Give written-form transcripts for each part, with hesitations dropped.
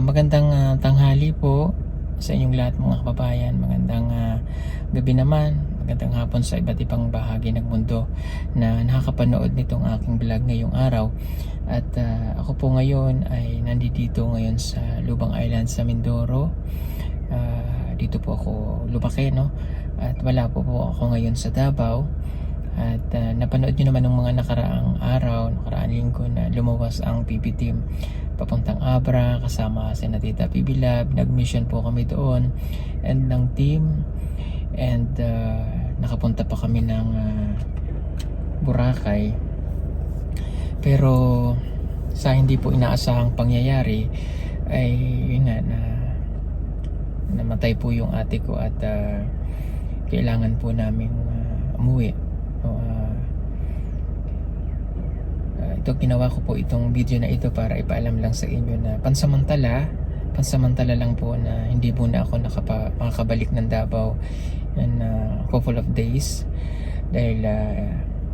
Magandang tanghali po sa inyong lahat mga kababayan. Magandang gabi naman. Magandang hapon sa iba't ibang bahagi ng mundo na nakakapanood nitong aking vlog ngayong araw. At ako po ngayon ay nandito ngayon sa Lubang Island sa Mindoro. Dito po ako lumaki, no? At wala po ako ngayon sa Davao. At napanood nyo naman ng mga nakaraang araw, nakaraang linggo na lumuwas ang PB team papuntang Abra kasama si Tita PB Lab. Nag-mission po kami doon and ng team, and nakapunta pa kami ng Boracay, pero sa hindi po inaasahang pangyayari ay yun nga, na namatay po yung ate ko at kailangan po namin umuwi. Ito, ginawa ko po itong video na ito para ipaalam lang sa inyo na pansamantala lang po na hindi po na ako makakabalik ng Davao in couple of days dahil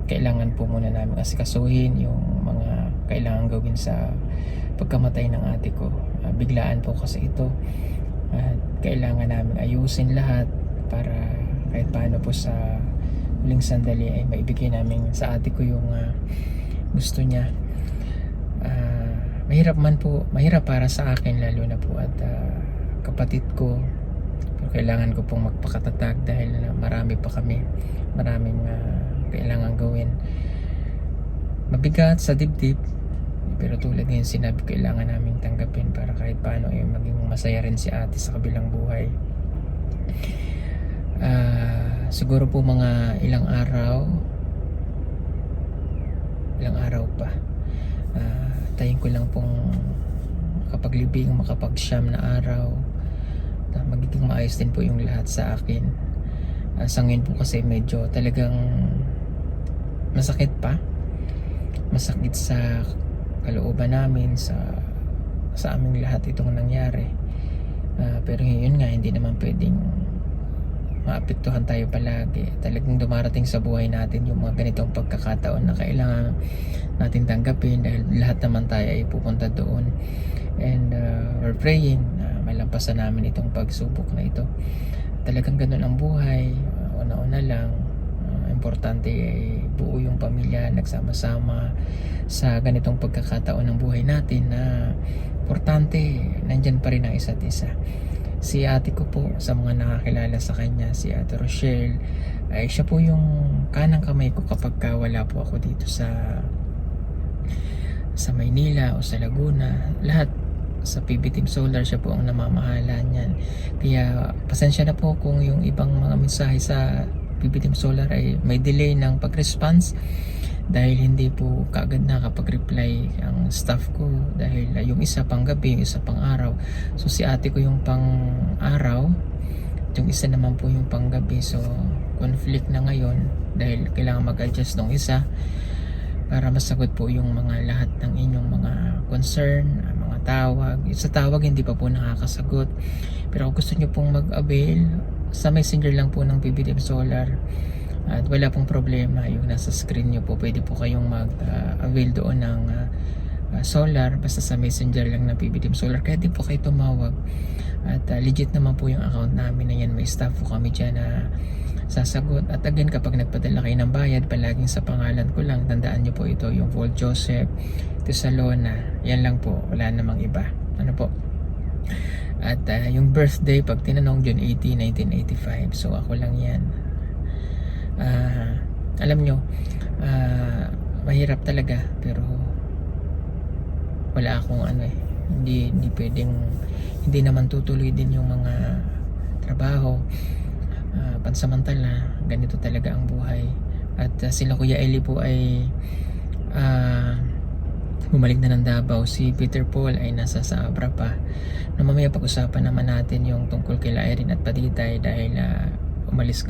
kailangan po muna namin asikasuhin yung mga kailangan gawin sa pagkamatay ng ate ko. Biglaan po kasi ito at kailangan namin ayusin lahat para kahit paano po sa huling sandali ay maibigay namin sa ate ko yung gusto niya. Mahirap para sa akin lalo na po at kapatid ko, pero kailangan ko pong magpakatatag dahil maraming kailangan gawin. Mabigat sa dibdib, pero tulad ngayon sinabi, kailangan namin tanggapin para kahit paano ay maging masaya rin si ate sa kabilang buhay. Siguro po mga ilang araw pa, tayin ko lang pong makapaglibing, makapagsyam na araw, magiging maayos din po yung lahat sa akin. Sa ngayon po kasi medyo talagang masakit sa kalooban namin, sa aming lahat itong nangyari, pero yun nga, hindi naman pwedeng maapektuhan tayo palagi. Talagang dumarating sa buhay natin yung mga ganitong pagkakataon na kailangan natin tanggapin dahil lahat naman tayo ay pupunta doon, and we're praying na malampasan namin itong pagsubok na ito. Talagang ganun ang buhay. Una-una lang, importante ay buo yung pamilya, nagsama-sama sa ganitong pagkakataon ng buhay natin, na importante nandyan pa rin ang isa't isa. Si ate ko po, sa mga nakakilala sa kanya, si Ate Rochelle, ay siya po yung kanang kamay ko kapag wala po ako dito sa Maynila o sa Laguna. Lahat sa PB Team Solar, siya po ang namamahala niyan. Kaya pasensya na po kung yung ibang mga mensahe sa PB Team Solar ay may delay ng pag-response dahil hindi po kaagad nakapag-reply ang staff ko, dahil yung isa pang gabi, yung isa pang araw. So si ate ko yung pang araw, yung isa naman po yung pang gabi. So conflict na ngayon dahil kailangan mag-adjust ng isa para masagot po yung mga lahat ng inyong mga concern, mga tawag. Sa tawag hindi pa po nakakasagot, pero kung gusto nyo pong mag-avail, sa messenger lang po ng PB Team Solar at wala pong problema, yung nasa screen nyo po, pwede po kayong mag-avail doon ng solar, basta sa messenger lang ng PB Team Solar. Kaya di po kayo tumawag at legit naman po yung account namin na yan. May staff po kami dyan na sasagot. At again, kapag nagpadala kayo ng bayad, palaging sa pangalan ko lang, tandaan nyo po ito, yung Paul Joseph Tesalona, yan lang po, wala namang iba. Ano po? At yung birthday, pag tinanong, June 18, 1985, so ako lang yan. Alam nyo, mahirap talaga, pero wala akong hindi pwedeng, hindi naman tutuloy din yung mga trabaho. Pansamantala, ganito talaga ang buhay. At sila Kuya Eli po ay bumalik na ng Davao. Si Peter Paul ay nasa sa Abra pa. Mamaya pag-usapan naman natin yung tungkol kila Erin at Paditay dahil umalis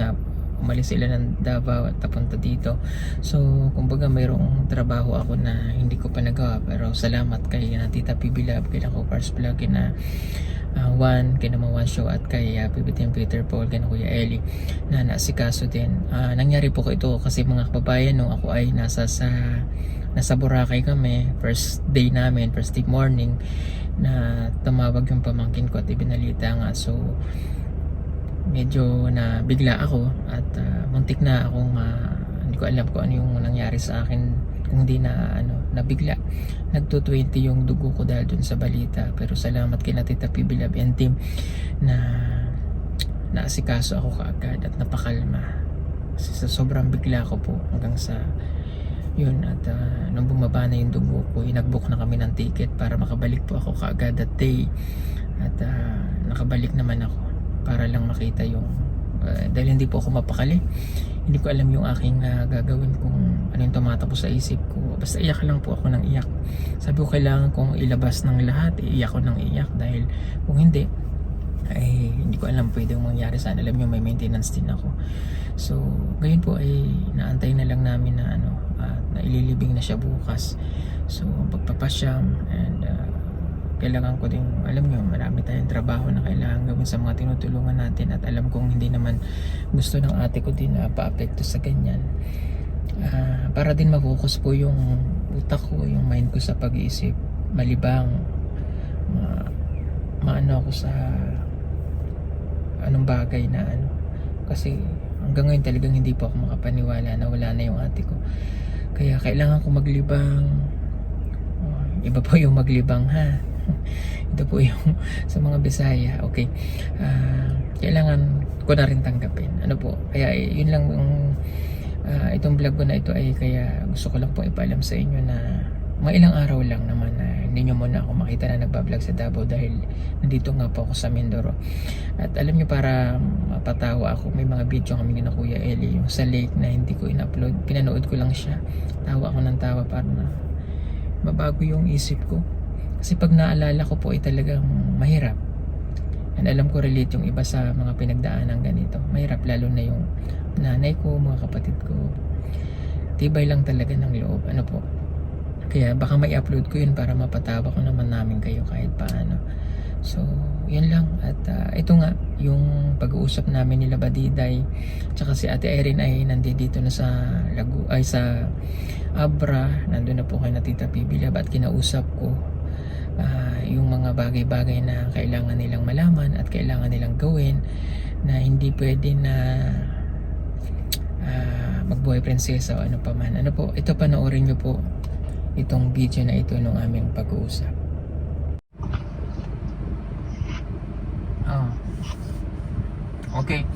sila ng Davao at tapunta dito. So kumbaga mayroong trabaho ako na hindi ko pa nagawa, pero salamat kay Tita PB Lab, kay Copars Vlog, kay Juan, kay naman One Show, at kay PB Team Peter Paul, kay Kuya Eli na naasikaso din. Nangyari po ko ito kasi mga kababayan, nung ako ay nasa Boracay kami, first day morning, na tumawag yung pamangkin ko at ibinalita nga. So medyo na bigla ako at muntik na akong hindi ko alam kung ano yung nangyari sa akin kung hindi na nabigla. Nagto-20 yung dugo ko dahil dun sa balita, pero salamat kay Tita PB Love and team na naasikaso ako kaagad at napakalma kasi sa sobrang bigla ko po hanggang sa yun. At nung bumaba na yung dugo ko, inag-book na kami ng ticket para makabalik po ako kaagad that day. At nakabalik naman ako para lang makita yung dahil hindi po ako mapakali, hindi ko alam yung aking gagawin, kung ano yung tumatapos sa isip ko. Basta iyak lang po ako ng iyak. Sabi ko kailangan kong ilabas ng lahat, iiyak ko ng iyak, dahil kung hindi ay hindi ko alam pwede yung mangyari sana. Alam nyo, may maintenance din ako. So ngayon po ay naantay na lang namin na na ililibing na siya bukas. So pagpapasyam and kailangan ko din, alam nyo, marami tayong trabaho na kailangan gawin sa mga tinutulungan natin, at alam kong hindi naman gusto ng ate ko din na pa-apekto sa ganyan. Para din mag-focus po yung utak ko, yung mind ko sa pag-iisip, malibang maano ako sa anong bagay na kasi hanggang ngayon talagang hindi po ako makapaniwala na wala na yung ate ko. Kaya kailangan ko maglibang. Iba po yung maglibang, ha. Ito po yung sa mga Bisaya, okay. Kailangan ko na rin tanggapin. Kaya yun lang yung itong vlog ko na ito ay kaya gusto ko lang po ipaalam sa inyo na mga ilang araw lang naman na hindi nyo muna ako makita na nagbablog sa Davao dahil nandito nga po ako sa Mindoro. At alam nyo, para mapatawa ako, may mga video kami na Kuya Eli yung sa lake na hindi ko in-upload, pinanood ko lang siya, tawa ako ng tawa para na mabago yung isip ko. Kasi pag naalala ko po ay talagang mahirap. And alam ko relate yung iba sa mga pinagdaanan ganito. Mahirap, lalo na yung nanay ko, mga kapatid ko. Tibay lang talaga ng loob. Kaya baka may upload ko yun para mapatawa ko naman namin kayo kahit paano. So yun lang. At ito nga yung pag-uusap namin nila Badiday tsaka si Ate Erin ay nandito na sa sa Abra. Nandun na po kay Tita PB Love at kinausap ko yung mga bagay-bagay na kailangan nilang malaman at kailangan nilang gawin, na hindi pwede na magbuhay prinsesa o ano pa man. Ito, panoorin nyo po itong video na ito nung aming pag-uusap. Okay.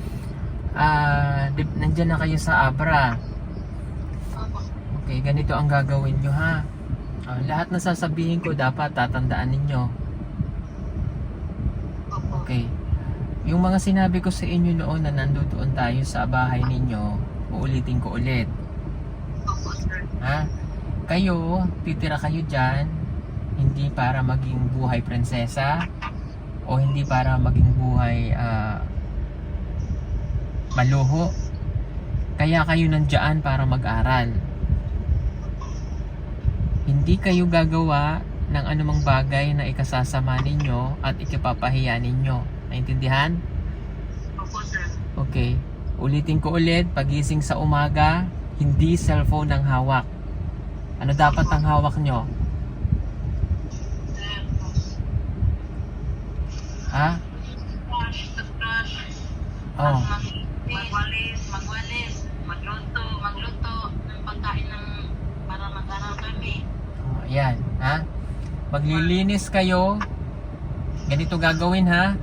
Nandyan na kayo sa Abra. Okay, ganito ang gagawin nyo, ha. Lahat na sasabihin ko dapat tatandaan ninyo. Okay. Yung mga sinabi ko sa inyo noon na nandoon tayo sa bahay ninyo, uulitin ko ulit. Ha? Kayo, titira kayo dyan, hindi para maging buhay prinsesa o hindi para maging buhay maluho. Kaya kayo nandiyan para mag-aral. Hindi kayo gagawa ng anumang bagay na ikasasama ninyo at ikipapahiya ninyo. Naintindihan? Opo, sir. Okay. Ulitin ko ulit, pagising sa umaga, hindi cellphone ang hawak. Ano dapat ang hawak nyo? Ha? Toothbrush. Oh. Magwalis. Magluto ng pagkain para mag-aral kami. Yan, ha? Maglilinis kayo. Ganito gagawin, ha?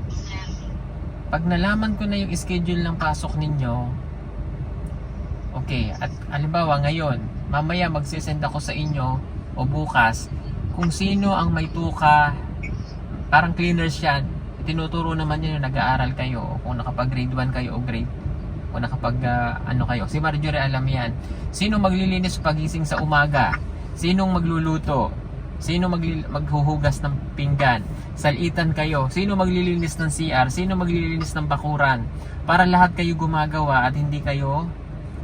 Sir. Pag nalaman ko na yung schedule ng pasok ninyo, okay, at halimbawa ngayon, mamaya magsisend ako sa inyo o bukas kung sino ang may tuka, parang cleaners yan, tinuturo naman yun yung nag-aaral kayo, o kung nakapag grade 1 kayo o grade, o nakapag kayo. Si Marjorie alam yan. Sino maglilinis pagising sa umaga? Sinong magluluto? Sino maghuhugas ng pinggan? Salitan kayo. Sino maglilinis ng CR? Sino maglilinis ng bakuran? Para lahat kayo gumagawa at hindi kayo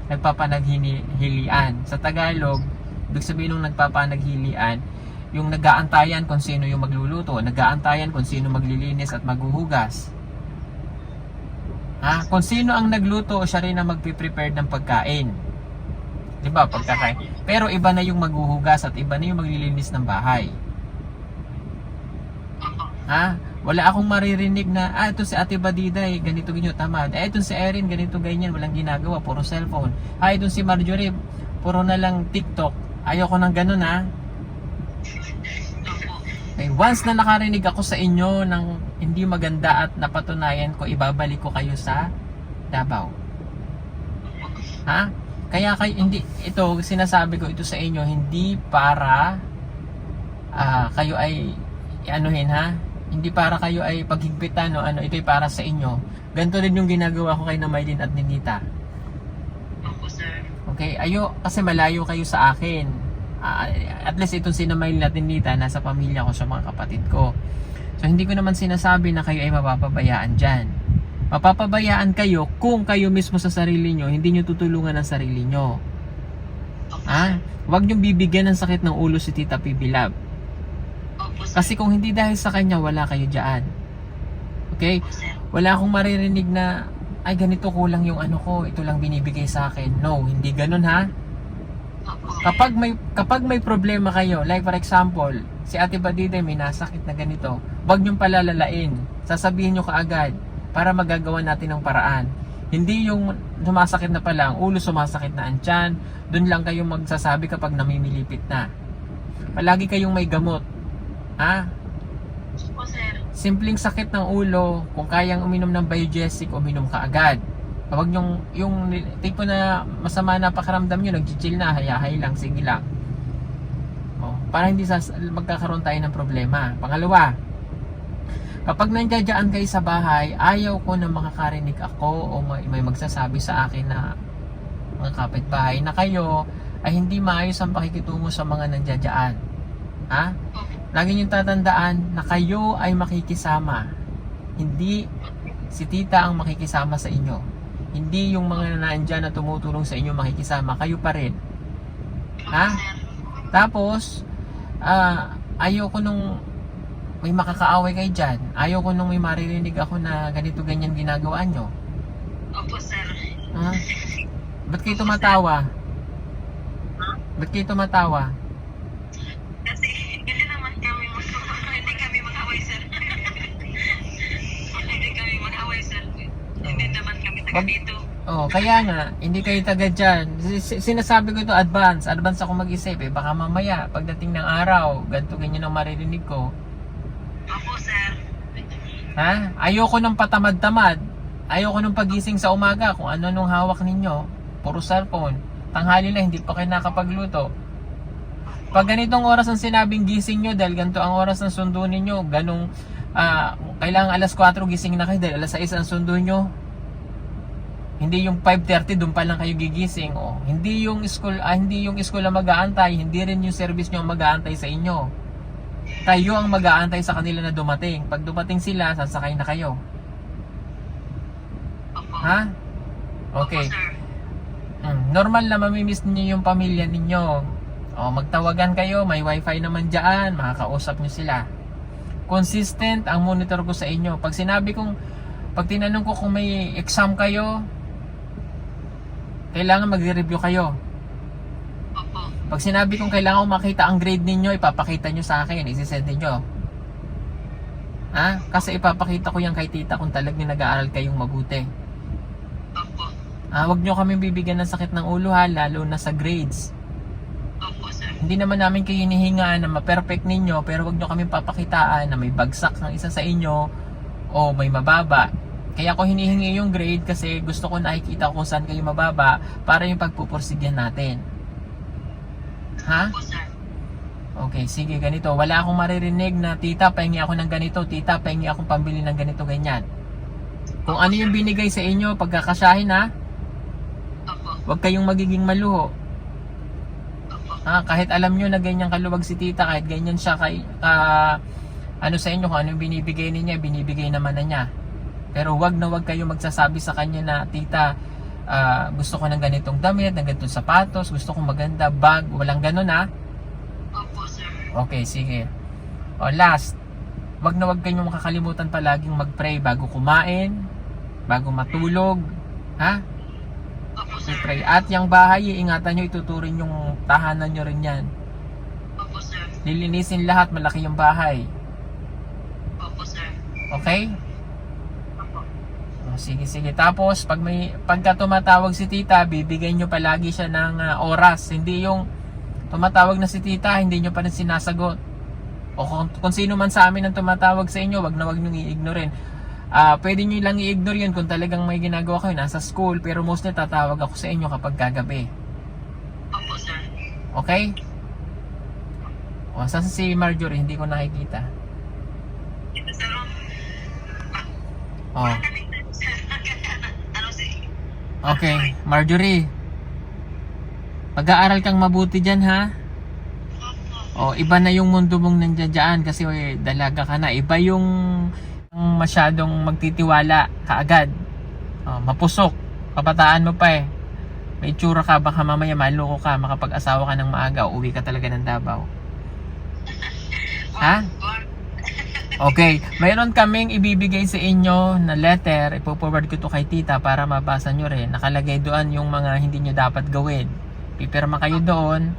nagpapanaghilian. Sa Tagalog, ibig sabihin ng nagpapanaghilian, yung nag-aantayan kung sino yung magluluto, nag-aantayan kung sino maglilinis at maghuhugas. Ha? Kung sino ang nagluto, siya rin ang magpiprepare ng pagkain. Diba? Pagkakain. Pero iba na yung maghuhugas at iba na yung maglilinis ng bahay. Ha? Wala akong maririnig na, ito si Ate Badiday, ganito ganyan, tamad. Ito si Erin, ganito ganyan, walang ginagawa, puro cellphone. Ito si Marjorie, puro na lang TikTok. Ayoko ng ganun, ha? Opo. Okay, once na nakarinig ako sa inyo ng hindi maganda at napatunayan ko, ibabalik ko kayo sa Davao. Ha? Kaya kayo, hindi, ito, sinasabi ko ito sa inyo, hindi para kayo ay anuhin, ha? Hindi para kayo ay paghigpitan, no? Ano, ito ay para sa inyo. Ganito rin yung ginagawa ko kay Namaylin at Ninita. Opo, sir. Okay, kasi malayo kayo sa akin. At least itong si Namaylin at Ninita, nasa pamilya ko, sa mga kapatid ko. So hindi ko naman sinasabi na kayo ay mapapabayaan dyan. Mapapabayaan kayo kung kayo mismo sa sarili nyo, hindi nyo tutulungan ang sarili nyo. Ha? Huwag nyo bibigyan ng sakit ng ulo si Tita PB Love. Opo, sir. Kasi kung hindi dahil sa kanya, wala kayo dyan. Okay? Opo, sir. Wala akong maririnig na, ay ganito kulang yung ano ko, ito lang binibigay sa akin. No, hindi ganun, ha? Opo, sir. Kapag may problema kayo, like for example, si Ate Badiday may nasakit na ganito, huwag niyong palalalain. Sasabihin niyo kaagad para magagawa natin ng paraan. Hindi yung sumasakit na pala ang ulo, sumasakit na ang tiyan, dun lang kayong magsasabi kapag namimilipit na. Palagi kayong may gamot. Ha? Opo, sir. Simpleng sakit ng ulo, kung kayang uminom ng Biogesic, uminom ka agad. Huwag yung tipo na masama na pakiramdam nyo, nag-chill na, hayahay lang, sige lang. Para hindi magkakaroon tayo ng problema. Pangalawa, kapag nandiyadyaan kayo sa bahay, ayaw ko na makakarinig ako o may magsasabi sa akin na mga kapitbahay na kayo ay hindi maayos ang pakikitungo sa mga nandiyadyaan. Ha? Lagi niyong tatandaan na kayo ay makikisama. Hindi si tita ang makikisama sa inyo. Hindi yung mga nandiyan na tumutulong sa inyo makikisama. Kayo pa rin. Ha? Tapos, ayoko nung may makakaaway kayo dyan. Ayoko nung may maririnig ako na ganito ganyan ginagawa nyo. Opo, sir. Ha? Ba't kayo tumatawa? Ba't kayo tumatawa? Kasi hindi naman kami hindi kami mag-away, sir. Hindi kami mag-away, sir. Hindi naman kami taga dito. Kaya nga, hindi kayo taga dyan. Sinasabi ko ito, advance ako mag-isip baka mamaya, pagdating ng araw, ganito ganyan ang maririnig ko. Opo, sir. Ha? Ayoko ng patamad-tamad. Ayoko ng pagising sa umaga kung ano nung hawak ninyo. Puro cellphone. Tanghali na, hindi pa kayo nakapagluto. Pag ganitong oras ang sinabing gising nyo, dahil ganito ang oras ng sundo ninyo, kailangan alas 4 gising na kayo, dahil alas 6 ang sundo nyo. Hindi yung 5:30 doon pa lang kayo gigising. Hindi yung school ang mag-aantay, hindi rin yung service nyo ang mag-aantay sa inyo. Kayo ang mag-aantay sa kanila na dumating. Pag dumating sila, sasakay na kayo. Opo. Ha? Okay. Opo, sir. Normal na mamimiss niyo yung pamilya ninyo. Magtawagan kayo, may wifi naman dyan, makakausap nyo sila. Consistent ang monitor ko sa inyo. Pag tinanong ko kung may exam kayo, kailangan mag-review kayo. Opo. Pag sinabi kong kailangan ko makita ang grade ninyo, ipapakita nyo sa akin, isisend ninyo. Ha? Kasi ipapakita ko yan kay tita kung talagang nag-aaral kayong mabuti. Opo. Huwag nyo kami bibigyan ng sakit ng ulo, ha, lalo na sa grades. Opo, sir. Hindi naman namin kayo hinihingaan na ma-perfect ninyo, pero huwag nyo kami papakitaan na may bagsak ng isa sa inyo o may mababa. Kaya ako hinihingi yung grade kasi gusto ko nakikita kung saan kayo mababa para yung pagpupursigyan natin. Ha? Opo, sir. Okay, sige, ganito. Wala akong maririnig na tita, pahingi ako ng ganito, tita, pahingi akong pambili ng ganito, ganyan. Kung ano yung binigay sa inyo, pagkakasyahin, ha? Opo. Huwag kayong magiging maluho. Opo. Kahit alam nyo na ganyan kaluwag si tita, kahit ganyan siya ano sa inyo, kung ano yung binibigay niya, binibigay naman na niya. Pero wag kayo magsasabi sa kanya na tita, gusto ko ng ganitong damit, ng ganitong sapatos, gusto ko maganda bag, walang ganun, ha? Opo, sir. Okay, sige. Last, wag kayong makakalimutan palaging mag-pray bago kumain, bago matulog, ha? Opo, sir. I-pray. At yung bahay, iingatan nyo, ituturin yung tahanan nyo rin yan. Opo, sir. Lilinisin lahat, malaki yung bahay. Opo, Okay? Opo. Sige, sige. Tapos, pagka tumatawag si tita, bibigyan nyo palagi siya ng oras. Hindi yung tumatawag na si tita, hindi nyo pa rin sinasagot. O kung sino man sa amin ang tumatawag sa inyo, wag nyo i-ignorein. Pwede nyo lang i-ignore yun kung talagang may ginagawa kayo, nasa school. Pero mostly tatawag ako sa inyo kapag kagabi. Opo, sir. Okay? O, saan si Marjorie? Hindi ko nakikita. Ito, sir. Oh. Sir, ano, sir? Okay, Marjorie. Pag-aaral kang mabuti dyan, ha? O, iba na yung mundo mong nandiyan dyan kasi dalaga ka na. Iba yung masyadong magtitiwala kaagad. O, mapusok. Kabataan mo pa eh. May itsura ka, baka mamaya maloko ka, makapag-asawa ka ng maaga, uwi ka talaga ng Davao. Ha? Okay, mayroon kaming ibibigay sa inyo na letter, ipo-forward ko to kay tita para mabasa nyo rin. Nakalagay doon yung mga hindi nyo dapat gawin. Pipirma kayo doon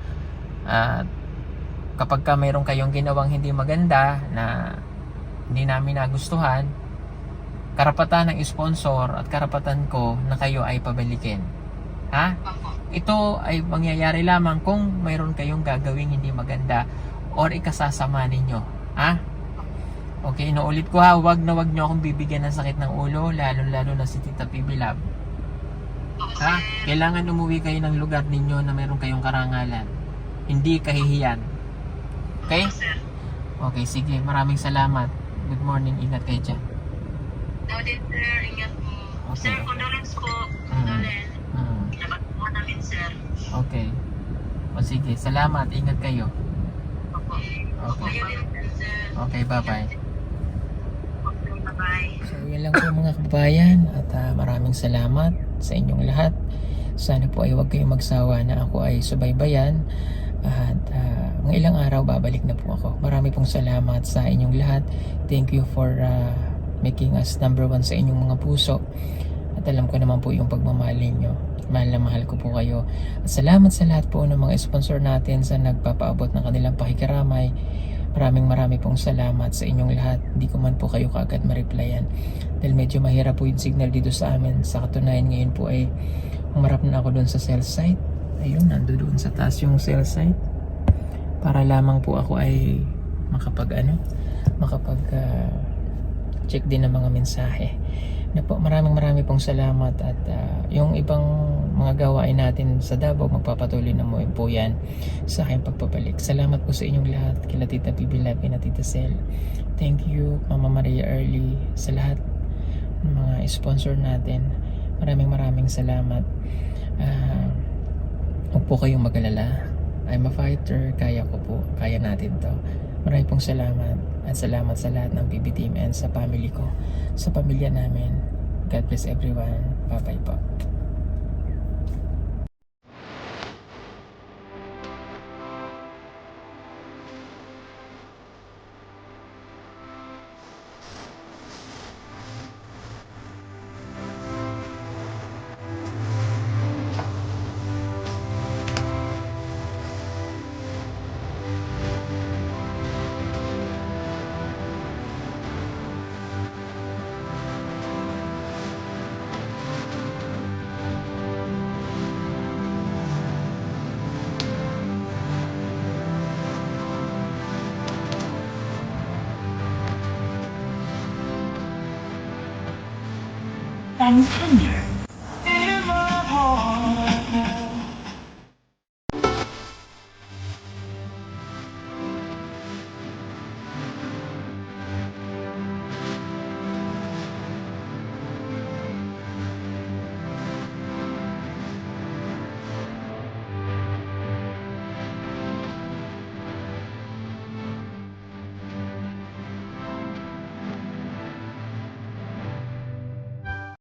at kapag ka mayroon kayong ginawang hindi maganda na hindi namin nagustuhan, karapatan ng sponsor at karapatan ko na kayo ay pabalikin. Ha? Ito ay mangyayari lamang kung mayroon kayong gagawing hindi maganda or ikasasama ninyo. Ha? Okay, inuulit ko ha, wag na wag nyo akong bibigyan ng sakit ng ulo, lalo na si Tita PB Lab. Ha? Kailangan umuwi kayo ng lugar ninyo na meron kayong karangalan. Hindi kahihiyan. Okay? Okay, sige. Maraming salamat. Good morning. Ingat kayo dyan. Ikaw din, sir. Ingat po. Okay. Sir, condolence po. Condolence. Dapat po namin, sir. Okay. O sige, salamat. Ingat kayo. Opo. Opo, Okay. kayo din, sir. Okay, bye-bye. Okay, bye-bye. So, yan lang po mga kababayan at maraming salamat sa inyong lahat. Sana po ay huwag kayong magsawa na ako ay subaybayan at mga ilang araw babalik na po ako. Marami pong salamat sa inyong lahat. Thank you for making us number one sa inyong mga puso. At alam ko naman po yung pagmamahal ninyo. Mahal na mahal ko po kayo. At salamat sa lahat po ng mga sponsor natin sa nagpapaabot ng kanilang pakikiramay. Marami pong salamat sa inyong lahat. Hindi ko man po kayo kaagad ma-replyan dahil medyo mahirap po yung signal dito sa amin. Sa katunayan ngayon po ay umarap na ako doon sa cell site. Ayun, nando doon sa taas yung cell site para lamang po ako ay makapag check din ng mga mensahe. Na po, marami pong salamat at yung ibang mga gawain natin sa Davao, magpapatuloy na mo po yan sa aking pagpapalik. Salamat po sa inyong lahat, kila Tita PB Lab and Tita Cel. Thank you, Mama Maria Early, sa lahat ng mga sponsor natin. Maraming salamat. Huwag po kayong mag-alala. I'm a fighter, kaya ko po, kaya natin to. Maraming pong salamat at salamat sa lahat ng PB team and sa family ko, sa pamilya namin. God bless everyone. Bye-bye po. Thanks for